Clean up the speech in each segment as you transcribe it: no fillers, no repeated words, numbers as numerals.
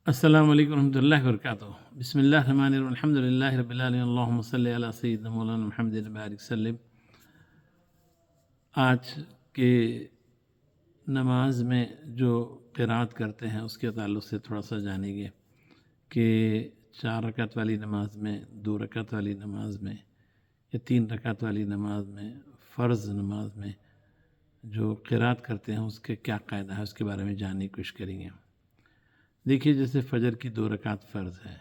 السلام علیکم ورحمۃ اللہ وبرکاتہ۔ بسم اللہ الرحمن الرحیم، الحمد للہ رب العالمین، اللہم صلی علی سیدنا مولانا محمد بارک وسلم۔ آج کے نماز میں جو قرات کرتے ہیں اس کے تعلق سے تھوڑا سا جانیں گے کہ 4 رکعت والی نماز میں، 2 رکعت والی نماز میں یا 3 رکعت والی نماز میں، فرض نماز میں جو قرات کرتے ہیں اس کے کیا قاعدہ ہے، اس کے بارے میں جاننے کی کوشش کریں گے۔ دیکھیے، جیسے فجر کی 2 رکعت فرض ہے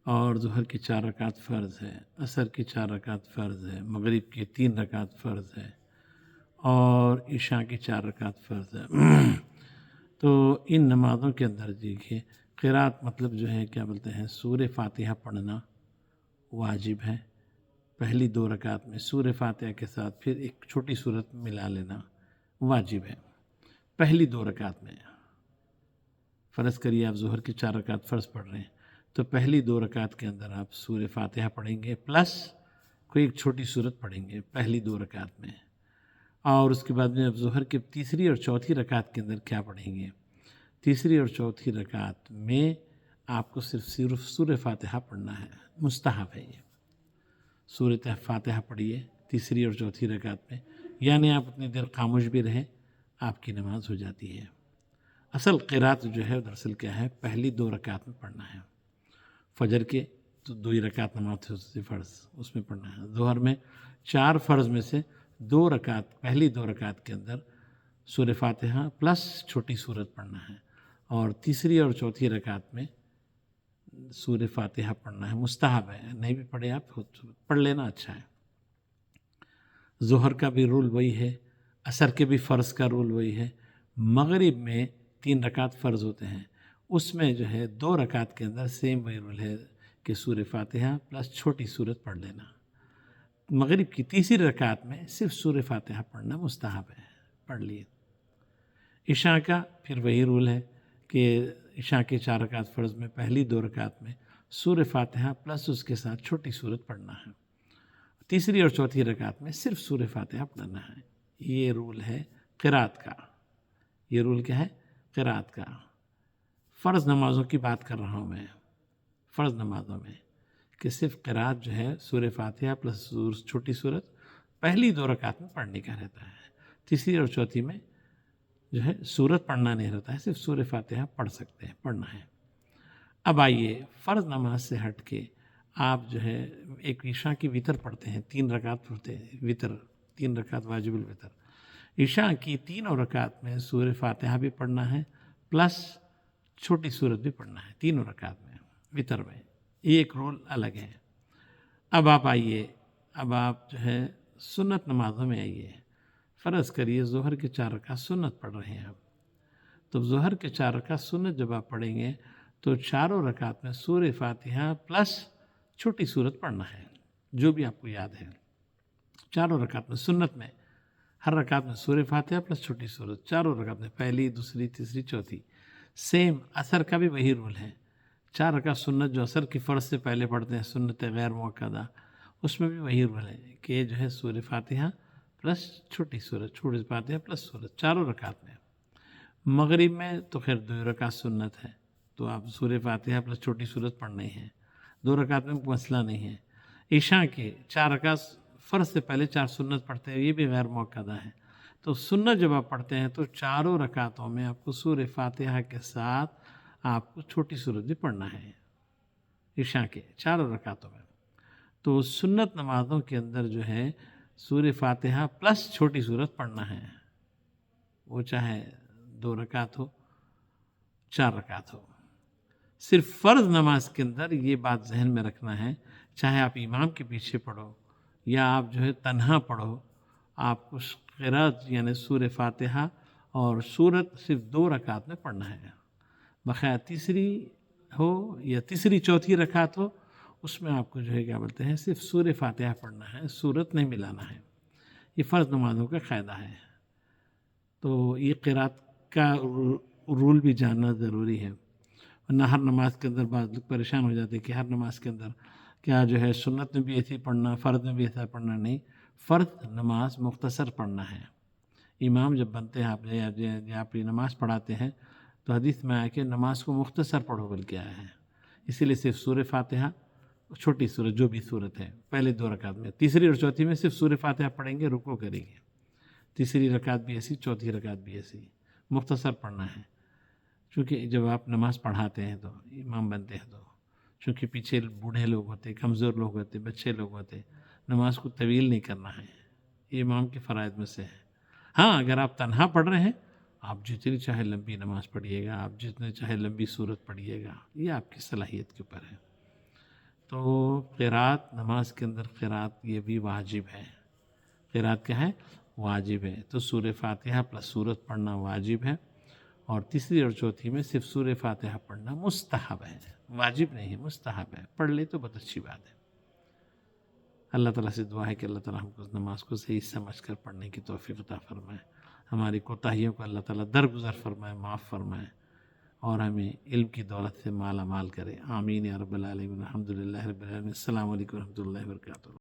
اور ظہر کی 4 رکعت فرض ہے، عصر کی 4 رکعت فرض ہے، مغرب کی 3 رکعت فرض ہے اور عشاء کی 4 رکعت فرض ہے۔ تو ان نمازوں کے اندر دیکھیے، قرات مطلب جو ہے کیا بولتے ہیں، سورہ فاتحہ پڑھنا واجب ہے۔ پہلی 2 رکعت میں سورہ فاتحہ کے ساتھ پھر ایک چھوٹی سورت ملا لینا واجب ہے پہلی 2 رکعت میں۔ فرض کریے آپ ظہر کی 4 رکعت فرض پڑھ رہے ہیں تو پہلی 2 رکعت کے اندر آپ سورہ فاتحہ پڑھیں گے پلس کوئی ایک چھوٹی سورت پڑھیں گے پہلی 2 رکعت میں، اور اس کے بعد میں آپ ظہر کی تیسری اور چوتھی رکعت کے اندر کیا پڑھیں گے، تیسری اور چوتھی رکعت میں آپ کو صرف سورہ فاتحہ پڑھنا ہے، مستحب ہے یہ۔ سورہ فاتحہ پڑھیے تیسری اور چوتھی رکعت میں، یعنی آپ اتنی دیر خاموش بھی رہیں، آپ کی نماز ہو جاتی ہے۔ اصل قرات جو ہے دراصل کیا ہے، پہلی 2 رکعت میں پڑھنا ہے۔ فجر کے تو 2 ہی رکعت نماز ہوتی فرض، اس میں پڑھنا ہے۔ ظہر میں 4 فرض میں سے 2 رکعت، پہلی 2 رکعت کے اندر سورہ فاتحہ پلس چھوٹی سورت پڑھنا ہے، اور تیسری اور چوتھی رکعت میں سورہ فاتحہ پڑھنا ہے، مستحب ہے، نہیں بھی پڑھے آپ پڑھ لینا اچھا ہے۔ ظہر کا بھی رول وہی ہے، عصر کے بھی فرض کا رول وہی ہے۔ مغرب میں 3 رکعت فرض ہوتے ہیں، اس میں جو ہے 2 رکعت کے اندر سیم وہی رول ہے کہ سورہ فاتحہ پلس چھوٹی سورت پڑھ لینا۔ مغرب کی تیسری رکعت میں صرف سورہ فاتحہ پڑھنا مستحب ہے، پڑھ لیے۔ عشاء کا پھر وہی رول ہے کہ عشاء کے 4 رکعت فرض میں پہلی 2 رکعت میں سورہ فاتحہ پلس اس کے ساتھ چھوٹی سورت پڑھنا ہے، تیسری اور چوتھی رکعت میں صرف سورہ فاتحہ پڑھنا ہے۔ یہ رول ہے قرات کا، یہ رول کیا ہے، قرات کا۔ فرض نمازوں کی بات کر رہا ہوں میں، فرض نمازوں میں کہ صرف قرات جو ہے سورہ فاتحہ پلس چھوٹی سورت پہلی 2 رکعت میں پڑھنے کا رہتا ہے، تیسری اور چوتھی میں جو ہے سورت پڑھنا نہیں رہتا ہے، صرف سورہ فاتحہ پڑھ سکتے ہیں، پڑھنا ہے۔ اب آئیے فرض نماز سے ہٹ کے آپ جو ہے ایک عشاء کی وتر پڑھتے ہیں، 3 رکعت پڑھتے ہیں وتر، 3 رکعت واجب الوتر۔ عشاء کی 3 رکعت میں سورہ فاتحہ بھی پڑھنا ہے پلس چھوٹی سورت بھی پڑھنا ہے، 3 رکعت میں وتر میں، یہ ایک رول الگ ہے۔ اب آپ آئیے، اب آپ جو ہے سنت نمازوں میں آئیے۔ فرض کریے ظہر کے 4 رکعت سنت پڑھ رہے ہیں آپ، تو ظہر کے 4 رکعت سنت جب آپ پڑھیں گے تو 4 رکعت میں سورہ فاتحہ پلس چھوٹی سورت پڑھنا ہے، جو بھی آپ کو یاد ہے۔ 4 رکعت میں سنت میں ہر رکعت میں سورہ فاتحہ پلس چھوٹی سورت، 4 رکعت میں پہلی، دوسری، تیسری، چوتھی۔ سیم عصر کا بھی وہی رول ہے، 4 رکعت سنت جو عصر کی فرض سے پہلے پڑھتے ہیں، سنت غیر مؤکدہ، اس میں بھی وہی رول ہے کہ جو ہے سورہ فاتحہ پلس چھوٹی سورت، چھوٹی فاتحہ پلس سورت، 4 رکعت میں۔ مغرب میں تو خیر 2 رکعت سنت ہے، تو آپ سورہ فاتحہ پلس چھوٹی سورت پڑھنا ہی ہے، 2 رکعت میں مسئلہ نہیں ہے۔ عشاء کے 4 رکعت فرض سے پہلے 4 سنت پڑھتے ہیں، یہ بھی غیر مؤکدہ ہے، تو سنت جب آپ پڑھتے ہیں تو 4 رکعتوں میں آپ کو سورہ فاتحہ کے ساتھ آپ کو چھوٹی سورت بھی پڑھنا ہے، عشاء کے 4 رکعتوں میں۔ تو سنت نمازوں کے اندر جو ہے سورہ فاتحہ پلس چھوٹی سورت پڑھنا ہے، وہ چاہے 2 رکعت ہو، 4 رکعت ہو۔ صرف فرض نماز کے اندر یہ بات ذہن میں رکھنا ہے، چاہے آپ امام کے پیچھے پڑھو یا آپ جو ہے تنہا پڑھو، آپ کو قرات یعنی سورہ فاتحہ اور سورت صرف 2 رکعت میں پڑھنا ہے۔ بخیر تیسری ہو یا تیسری چوتھی رکعت ہو، اس میں آپ کو جو ہے کیا بولتے ہیں، صرف سورہ فاتحہ پڑھنا ہے، سورت نہیں ملانا ہے۔ یہ فرض نمازوں کا قاعدہ ہے، تو یہ قرات کا رول بھی جاننا ضروری ہے، ورنہ ہر نماز کے اندر بعض لوگ پریشان ہو جاتے ہیں کہ ہر نماز کے اندر کیا جو ہے سنت میں بھی ایسے پڑھنا، فرض میں بھی ایسا پڑھنا، نہیں، فرض نماز مختصر پڑھنا ہے۔ امام جب بنتے ہیں آپ یہ نماز پڑھاتے ہیں تو حدیث میں آیا کہ نماز کو مختصر پڑھو بلکہ آیا ہے، اسی لیے صرف سورہ فاتحہ، چھوٹی سورت جو بھی صورت ہے پہلے 2 رکعت میں، تیسری اور چوتھی میں صرف سورہ فاتحہ پڑھیں گے، رکوع کریں گے، تیسری رکعت بھی ایسی، چوتھی رکعت بھی ایسی، مختصر پڑھنا ہے۔ چونکہ جب آپ نماز پڑھاتے ہیں تو امام بنتے ہیں تو چونکہ پیچھے بوڑھے لوگ ہوتے، کمزور لوگ ہوتے، بچے لوگ ہوتے، نماز کو طویل نہیں کرنا ہے، یہ امام کے فرائض میں سے ہے۔ ہاں اگر آپ تنہا پڑھ رہے ہیں، آپ جتنی چاہے لمبی نماز پڑھیے گا، آپ جتنے چاہے لمبی صورت پڑھیے گا، یہ آپ کی صلاحیت کے اوپر ہے۔ تو قرات، نماز کے اندر قرات یہ بھی واجب ہے۔ قرات کیا ہے؟ واجب ہے۔ تو سورہ فاتحہ پلس سورت پڑھنا واجب ہے، اور تیسری اور چوتھی میں صرف سورہ فاتحہ پڑھنا مستحب ہے، واجب نہیں ہے، مستحب ہے، پڑھ لے تو بہت اچھی بات ہے۔ اللہ تعالیٰ سے دعا ہے کہ اللہ تعالیٰ ہم کو اس نماز کو صحیح سمجھ کر پڑھنے کی توفیق عطا فرمائے، ہماری کوتاہیوں کو اللہ تعالیٰ درگزر فرمائے، معاف فرمائے، اور ہمیں علم کی دولت سے مالا مال کرے۔ آمین یا رب العالمین۔ الحمدللہ رب العالمین۔ السلام علیکم و رحمۃ اللہ وبرکاتہ۔